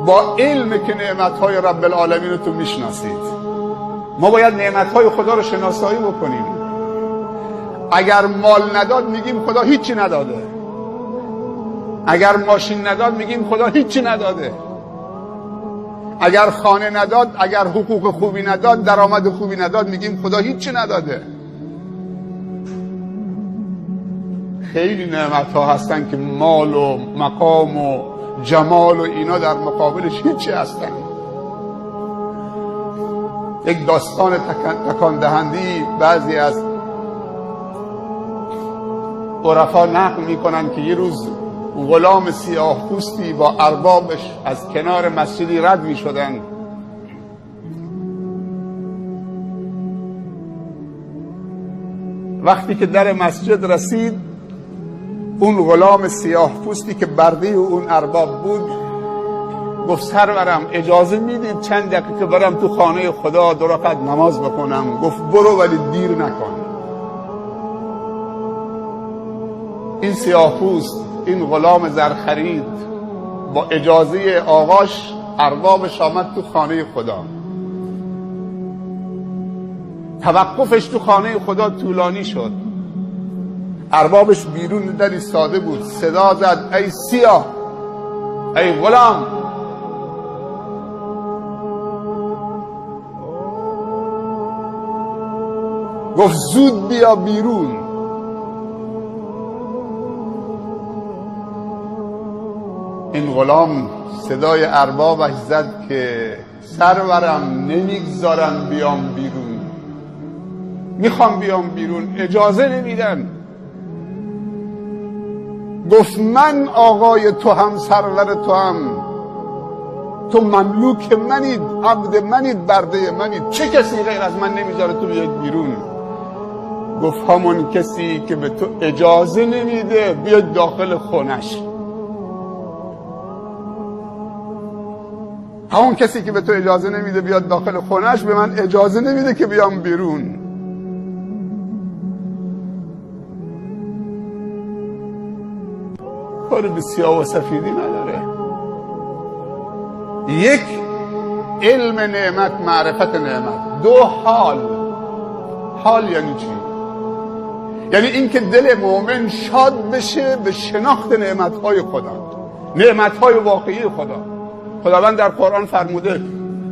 با علم که نعمتهای رب العالمین رو تو میشناسید. ما باید نعمتهای خدا رو شناسایی بکنیم. اگر مال نداد میگیم خدا هیچی نداده، اگر ماشین نداد میگیم خدا هیچی نداده، اگر خانه نداد، اگر حقوق خوبی نداد، درآمد خوبی نداد، میگیم خدا هیچی نداده. خیلی نعمت‌ها هستن که مال و مقام و جمال و اینا در مقابلش هیچی هستن. یک داستان تکان دهنده‌ای بعضی از عرفا نقل میکنن که یه روز غلام سیاه پوستی با اربابش از کنار مسجدی رد میشدن. وقتی که در مسجد رسید، اون غلام سیاه پوستی که برده اون ارباب بود گفت سرورم اجازه میدید چند دقیقه برم تو خانه خدا 2 رکعت نماز بخونم؟ گفت برو ولی دیر نکن. این سیاه پوست، این غلام زرخرید، با اجازه آقاش اربابش آمد تو خانه خدا. توقفش تو خانه خدا طولانی شد. اربابش بیرون در ایستاده بود، صدا زد ای سیاه، ای غلام. گفت زود بیا بیرون. این غلام صدای اربابش زد که سرورم نمیگذارن بیام بیرون، میخوام بیام بیرون اجازه نمیدن. گفت من آقای تو هم سرور تو هم، تو مملوک منید، عبد منید، برده منید، چه کسی غیر از من نمیذاره تو بیاد بیرون؟ گفت همون کسی که به تو اجازه نمیده بیاد داخل خونش. همون کسی که به تو اجازه نمیده بیاد داخل خونش به من اجازه نمیده که بیام بیرون. کار به سیاه و سفیدی نداره. یک، علم نعمت، معرفت نعمت. 2، حال یعنی چی؟ یعنی اینکه دل مؤمن شاد بشه به شناخت نعمتهای خدا، نعمتهای واقعی خدا. خداوند در قرآن فرموده،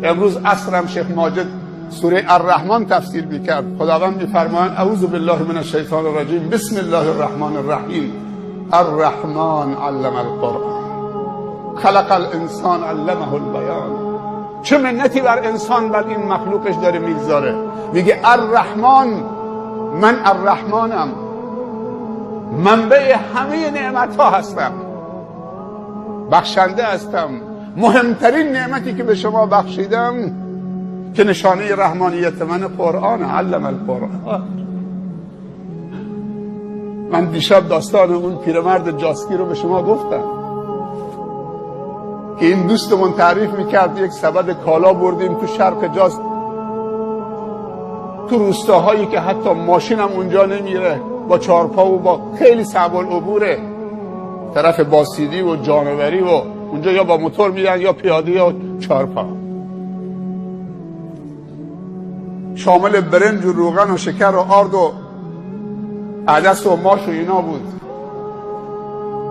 امروز عصرم شیخ ماجد سوره الرحمن تفسیر میکرد. خداوند میفرمایند اعوذ بالله من الشیطان الرجیم بسم الله الرحمن الرحیم الرحمن علم القرآن خلق الانسان علمه البیان. چه منتی بر انسان، بر این مخلوقش داره میگذاره. میگه الرحمن، من الرحمنم، منبع همه نعمت ها هستم، بخشنده هستم. مهمترین نعمتی که به شما بخشیدم که نشانه رحمانیت من قرآن، علم القرآن. من دیشب داستان اون پیرمرد جاسکی رو به شما گفتم که این دوستمون تعریف میکرد یک سبد کالا بردیم تو شرق جاست، تو روستاهایی که حتی ماشینم اونجا نمیره، با 4 پا و با خیلی صعب العبوره، طرف باسیدی و جانوری و اونجا یا با موتور میرن یا پیاده یا 4 پا. شامل برنج و روغن و شکر و آرد و عدس و ماش و اینا بود.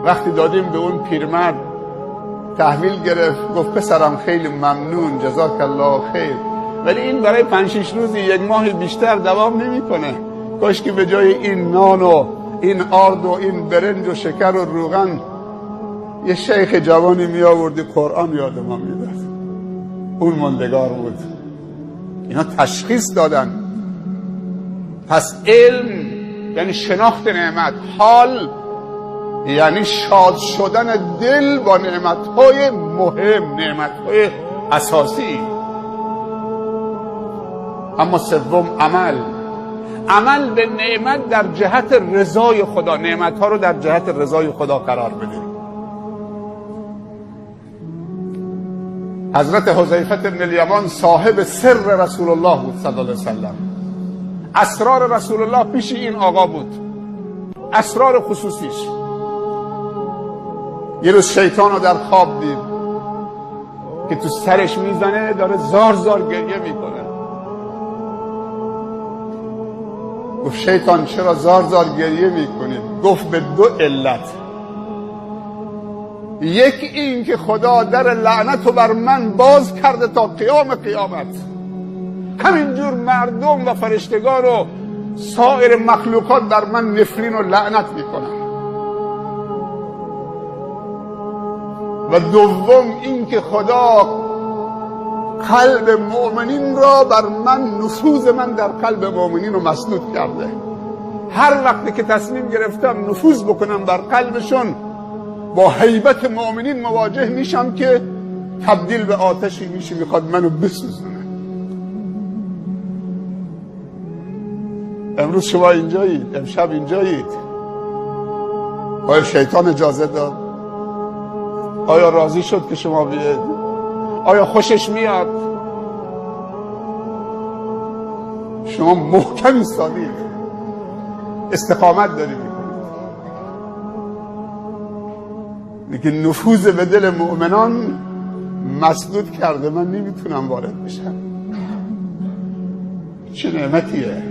وقتی دادیم به اون پیرمرد تحویل گرفت، گفت پسرم خیلی ممنون، جزاک الله خیر، ولی این برای 5-6 روزی 1 ماه بیشتر دوام نمیکنه. کاش که به جای این نان و این آرد و این برنج و شکر و روغن یه شیخ جوانی می آوردی قرآن یاد ما میداد، اون ماندگار بود. اینا تشخیص دادن. پس علم یعنی شناخت نعمت، حال یعنی شاد شدن دل با نعمتهای مهم، نعمتهای اساسی. اما 3، عمل به نعمت در جهت رضای خدا، نعمتها رو در جهت رضای خدا قرار بدیم. حضرت حذیفه بن الیمان صاحب سر رسول الله بود صلی الله علیه وسلم. اسرار رسول الله پیش این آقا بود، اسرار خصوصیش. یه روز شیطان رو در خواب دید، که تو سرش میزنه داره زار زار گریه میکنه. گفت شیطان چرا زار زار گریه میکنید؟ گفت به دو علت. یکی این که خدا در لعنت رو بر من باز کرده تا قیام قیامت، همینجور مردم و فرشتگان و سایر مخلوقات بر من نفرین و لعنت میکنن. و دوم این که خدا قلب مؤمنین را بر من، نفوذ من در قلب مؤمنین رو مسدود کرده. هر وقتی که تصمیم گرفتم نفوذ بکنم بر قلبشون، با هیبت مؤمنین مواجه میشم که تبدیل به آتشی میشه میخواد منو بسوزونه. امروز شما اینجایید، امشب اینجایید. آیا شیطان اجازه داد؟ آیا راضی شد که شما بیاید؟ آیا خوشش میاد؟ شما محکم ایستادید، استقامت دارید میکنید، لیکن نفوذ به دل مؤمنان مسدود کرده. من نمیتونم وارد بشم. چه نعمتیه.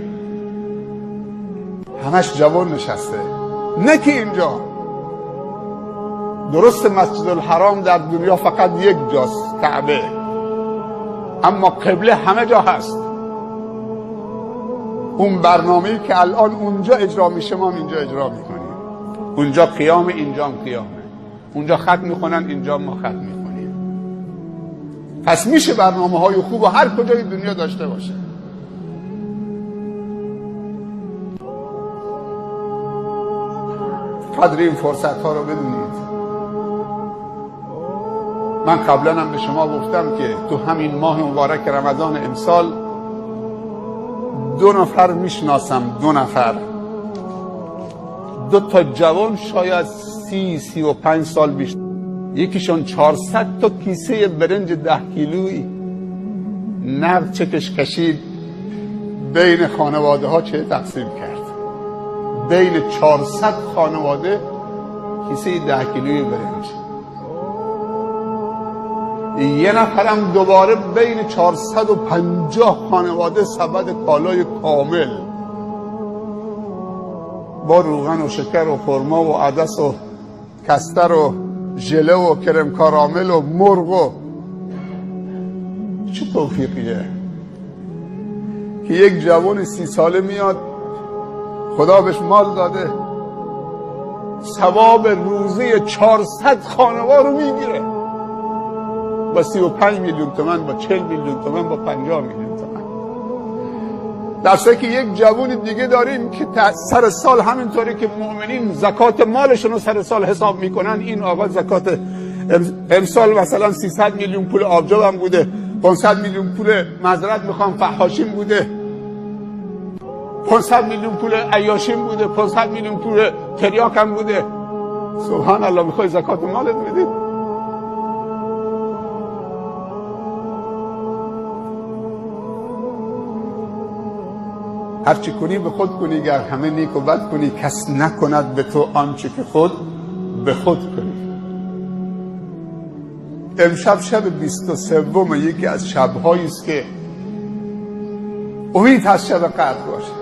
همش جوان نشسته. نه که اینجا، درست مسجد الحرام در دنیا فقط یک جاست، کعبه، اما قبله همه جا هست. اون برنامه‌ای که الان اونجا اجرا میشه ما هم اینجا اجرا میکنیم. اونجا قیام، اینجا هم قیامه. اونجا خط میخونن، اینجا ما خط میخونیم. پس میشه برنامه‌های خوب و هر کجای دنیا داشته باشه. قدر این فرصت ها رو بدونید. من قبلا هم به شما گفتم که تو همین ماه مبارک رمضان امسال 2 نفر میشناسم، 2 نفر، 2 تا جوان شاید 30-35 سال بیشتر. یکیشون 400 تا کیسه برنج 10 کیلویی نقد چکش کشید، بین خانواده ها چه تقسیم کرد. بین 400 خانواده کیسه 10 کیلویی برنج. یه نفرم دوباره بین 450 خانواده سبد کالای کامل با روغن و شکر و خرما و عدس و کستر و ژله و کرم کارامل و مرغ و چه توفیقیه که یک جوان 30 ساله میاد، خدا بهش مال داده، ثواب روزی 400 خانواده رو میگیره با 35 میلیون تومان، با 40 میلیون تومان، با 50 میلیون تومان. در صورتی که یک جوون دیگه داریم که سر سال همینطوری که مؤمنین زکات مالشون رو سر سال حساب میکنن، این آقا زکات امسال مثلا 300 میلیون پول آبجو هم بوده، 500 میلیون پول معذرت میخوام فحاشیم بوده، 500 میلیون پول عیاشیم بوده، 500 میلیون پول تریاک هم بوده. سبحان الله، میخوای زکات مالت بدید؟ هرچی کنی به خود کنی، گر همه نیک و بد کنی، کس نکند به تو آنچه که خود به خود کنی. امشب شب 23 یکی از شب‌هایی است که امید هست شب قدر باشه.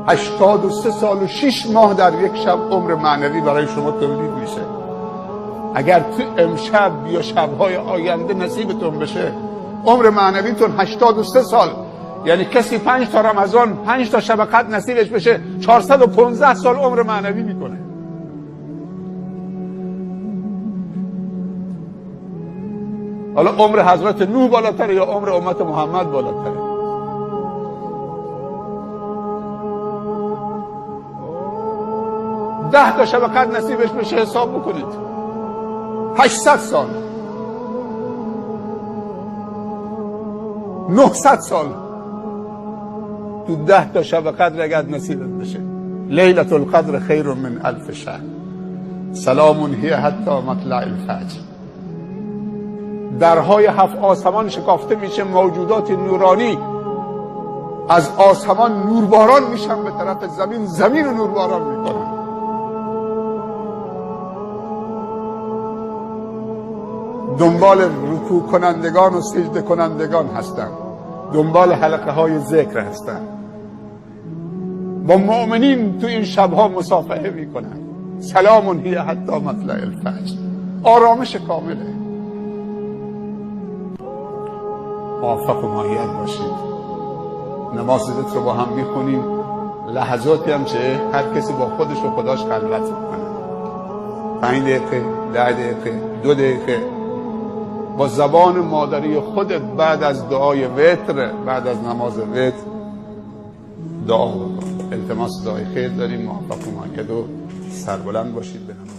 83 سال و 6 ماه در یک شب عمر معنوی برای شما تولید میشه. اگر تو امشب یا شب‌های آینده نصیبتون بشه، عمر معنویتون 83 سال، یعنی کسی 5 تا رمضان 5 تا شب قدر نصیبش بشه 415 سال عمر معنوی میکنه. حالا عمر حضرت نوح بالاتره یا عمر امت محمد بالاتره؟ ده تا شب قدر نصیبش بشه حساب بکنید 800 سال، 900 سال تو 10 تا شب قدر اگر نصیبت بشه. لیلة القدر خیر من 1000 شهر، سلام هی حتی مطلع الفجر. درهای 7 آسمان شکافته میشه، موجودات نورانی از آسمان نورباران میشن به طرف زمین، زمین رو نورباران میکنن. دنبال رکوع کنندگان و سجده کنندگان هستند، دنبال حلقه های ذکر هستند، با مؤمنین تو این شبها مصافحه میکنن. سلام هی حتی مطلع الفجر، آرامش کامله. موفق و مایل باشید. نماز ذکر رو با هم میخونیم، لحظاتی هم چه هر کسی با خودش و خداش خلوت میکنه، 5 دقیقه، 10 دقیقه، 2 دقیقه با زبان مادری خودت بعد از دعای وتر، بعد از نماز وتر دعا بکن. التماس دعای خیر داریم. موفق و مایل و سربلند باشید. به نماز.